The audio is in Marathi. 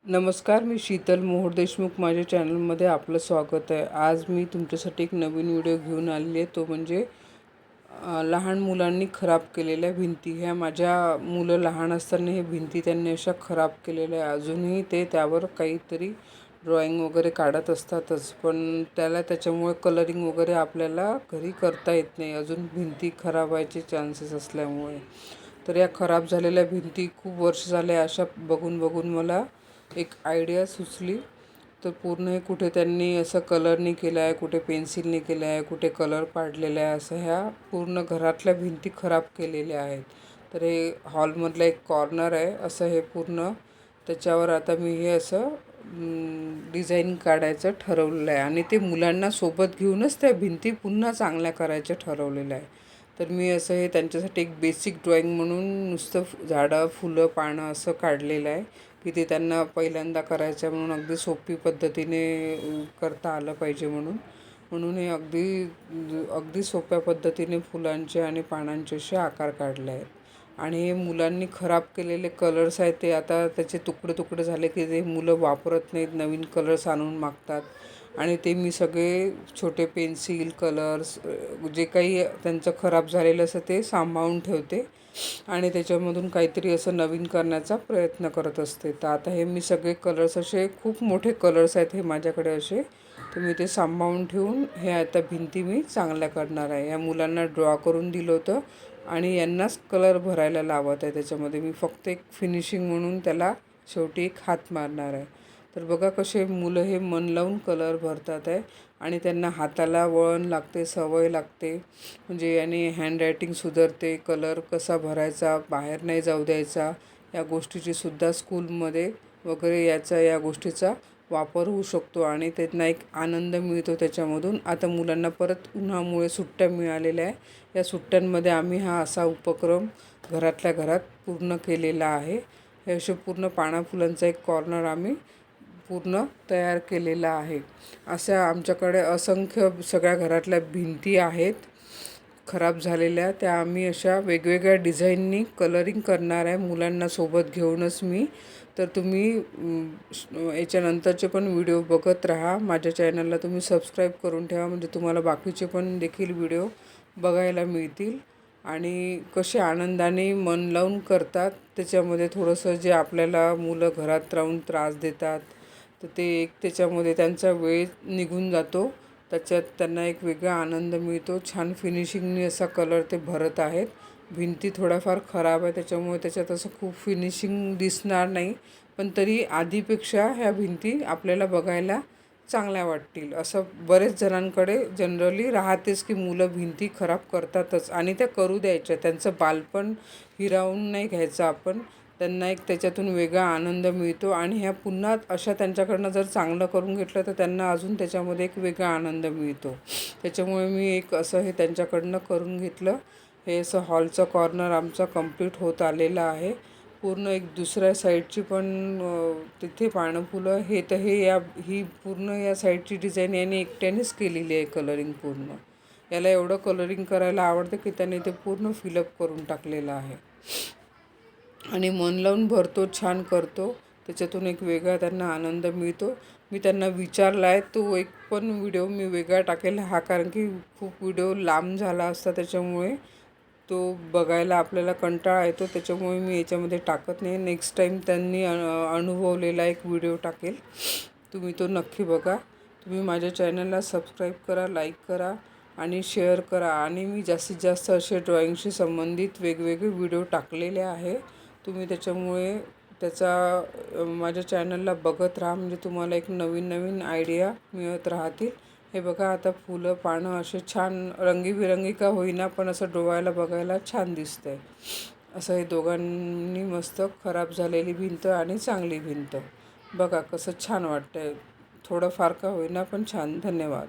नमस्कार, मी शीतल मोहोळ देशमुख. माझ्या चॅनलमध्ये आपलं स्वागत आहे. आज मी तुमच्यासाठी एक नवीन व्हिडिओ घेऊन आलेली आहे. तो म्हणजे लहान मुलांनी खराब केलेल्या भिंती. ह्या माझ्या मुलं लहान असताना हे भिंती त्यांनी अशा खराब केलेल्या आहे. अजूनही ते त्यावर काहीतरी ड्रॉइंग वगैरे काढत असतातच, पण त्याच्यामुळे कलरिंग वगैरे आपल्याला घरी करता येत नाही, अजून भिंती खराब व्हायचे चान्सेस असल्यामुळे. तर या खराब झालेल्या भिंती खूप वर्ष झाले अशा बघून बघून मला एक आयडिया सुचली. तर पूर्ण हे कुठे त्यांनी असं कलरनी केलं आहे, कुठे पेन्सिलने केलं आहे, कुठे कलर पाडलेला आहे, असं ह्या पूर्ण घरातल्या भिंती खराब केलेल्या आहेत. तर हे हॉलमधलं एक कॉर्नर आहे असं हे पूर्ण. त्याच्यावर आता मी हे असं डिझाईन काढायचं ठरवलेलं आहे आणि ते मुलांना सोबत घेऊनच त्या भिंती पुन्हा चांगल्या करायच्या ठरवलेलं आहे. तर मी असं हे त्यांच्यासाठी एक बेसिक ड्रॉइंग म्हणून नुसतं झाडं, फुलं, पानं असं काढलेलं आहे की ते त्यांना पहिल्यांदा करायचं म्हणून अगदी सोपी पद्धतीने करता आलं पाहिजे म्हणून हे अगदी सोप्या पद्धतीने फुलांचे आणि पानांचे असे आकार काढले आहेत. आणि हे मुलांनी खराब केलेले कलर्स आहेत ते आता त्याचे तुकडे तुकडे झाले की ते मुलं वापरत नाहीत, नवीन कलर्स आणून मागतात. आणि ते मी सगळे छोटे पेन्सिल कलर्स जे काही त्यांचं खराब झालेलं असं ते सांभाळून ठेवते आणि त्याच्यामधून काहीतरी असं नवीन करण्याचा प्रयत्न करत असते. तर आता हे मी सगळे कलर्स असे खूप मोठे कलर्स आहेत हे माझ्याकडे असे, तर मी ते सांभाळून ठेवून हे आता भिंती मी चांगल्या करणार आहे. या मुलांना ड्रॉ करून दिलं होतं आणि यांनाच कलर भरायला लावत आहे. त्याच्यामध्ये मी फक्त एक फिनिशिंग म्हणून त्याला शेवटी एक हात मारणार आहे. तर बघा कसे मुलं हे मन लावून कलर भरतात आहे आणि त्यांना हाताला वळण लागते, सवय लागते. म्हणजे याने हँडरायटिंग सुधारते, कलर कसा भरायचा, बाहेर नाही जाऊ द्यायचा, या गोष्टीची सुद्धा स्कूलमध्ये वगैरे या गोष्टीचा वापर होऊ शकतो आणि त्यांना एक आनंद मिळतो त्याच्यामधून. आता मुलांना परत उन्हामुळे सुट्ट्या मिळालेल्या आहे. या सुट्ट्यांमध्ये आम्ही हा असा उपक्रम घरातल्या घरात पूर्ण केलेला आहे. हे असे पूर्ण पानाफुलांचा एक कॉर्नर आम्ही पूर्ण तयार केलेला आहे. अशा आमच्याकडे असंख्य सगळ्या घरातल्या भिंती आहेत खराब झालेल्या, त्या आम्ही अशा वेगवेगळ्या डिझाईननी कलरिंग करणार आहे मुलांना सोबत घेऊनच मी. तर तुम्ही याच्यानंतरचे पण व्हिडिओ बघत राहा. माझ्या चॅनलला तुम्ही सबस्क्राईब करून ठेवा, म्हणजे तुम्हाला बाकीचे पण देखील व्हिडिओ बघायला मिळतील. आणि कसे आनंदाने मन लावून करतात, त्याच्यामध्ये थोडंसं जे आपल्याला मुलं घरात राहून त्रास देतात तर ते एक त्याच्यामध्ये त्यांचा वेळ निघून जातो. त्याच्यात त्यांना एक वेगळा आनंद मिळतो. छान फिनिशिंगने असा कलर ते भरत आहेत. भिंती थोड्याफार खराब आहे त्याच्यामुळे त्याच्यात असं खूप फिनिशिंग दिसणार नाही, पण तरी आधीपेक्षा ह्या भिंती आपल्याला बघायला चांगल्या वाटतील. असं बरेच जणांकडे जनरली राहतेच की मुलं भिंती खराब करतातच आणि त्या करू द्यायच्या. त्यांचं बालपण हिरावून नाही घ्यायचं आपण. त्यांना एक त्याच्यातून वेगळा आनंद मिळतो आणि ह्या पुन्हा अशा त्यांच्याकडनं जर चांगलं करून घेतलं तर त्यांना अजून त्याच्यामध्ये एक वेगळा आनंद मिळतो. त्याच्यामुळे मी एक असं हे त्यांच्याकडनं करून घेतलं. हे असं हॉलचं कॉर्नर आमचा कंप्लीट होत आलेला आहे. पूर्ण एक दुसऱ्या साईडची पण तिथे पानं फुलं हे तर ही पूर्ण या साईडची डिझाईन याने एकट्यानेच केलेली आहे कलरिंग पूर्ण. याला एवढं कलरिंग करायला आवडतं की त्याने ते पूर्ण फिलअप करून टाकलेलं आहे आणि मन लावून भरतो, छान करतो. त्याच्यातून एक वेगळा त्यांना आनंद मिळतो. मी त्यांना विचारला आहे, तो एक पण व्हिडिओ मी वेगळा टाकेल हा, कारण की खूप व्हिडिओ लांब झाला असता त्याच्यामुळे तो बघायला आपल्याला कंटाळा येतो. त्याच्यामुळे मी याच्यामध्ये टाकत नाही. नेक्स्ट टाईम त्यांनी अनुभवलेला एक व्हिडिओ टाकेल, तुम्ही तो नक्की बघा. तुम्ही माझ्या चॅनलला सबस्क्राईब करा, लाईक करा आणि शेअर करा. आणि मी जास्तीत जास्त असे ड्रॉइंगशी संबंधित वेगवेगळे व्हिडिओ टाकलेले आहे. तुम्ही त्याच्यामुळे माझ्या चॅनलला बघत राहा, म्हणजे तुम्हाला एक नवीन नवीन आयडिया मिळत राहतील. हे बघा आता फुलं पानं असे छान रंगीबिरंगी का होईना पण असं डोळ्याला बघायला छान दिसतं आहे. असं हे दोघांनी मस्त खराब झालेली भिंत आणि चांगली भिंत बघा कसं छान वाटतं आहे. थोडं फार का होईना पण छान. धन्यवाद.